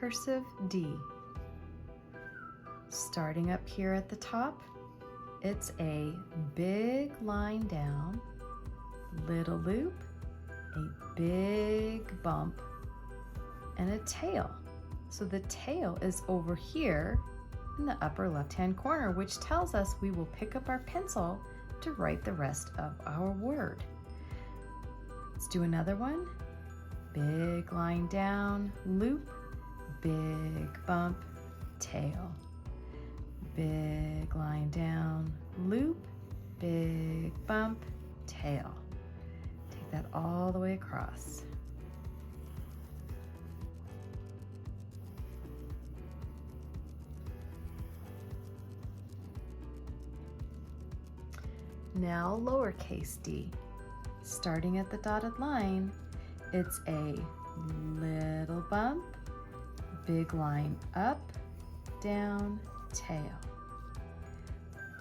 cursive D. Starting up here at the top, it's a big line down, little loop, a big bump, and a tail. So the tail is over here in the upper left-hand corner, which tells us we will pick up our pencil to write the rest of our word. Let's do another one. Big line down, loop, big bump, tail. Big line down, loop, big bump, tail. Take that all the way across. Now lowercase d. Starting at the dotted line, it's a little bump, big line up, down, tail.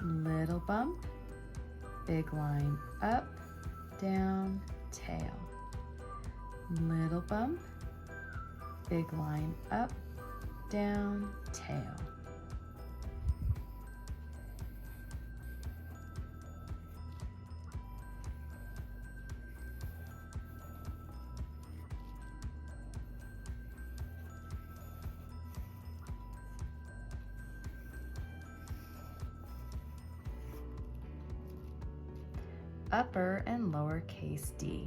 Little bump, big line up, down, tail. Little bump, big line up, down, tail. Upper and lowercase d.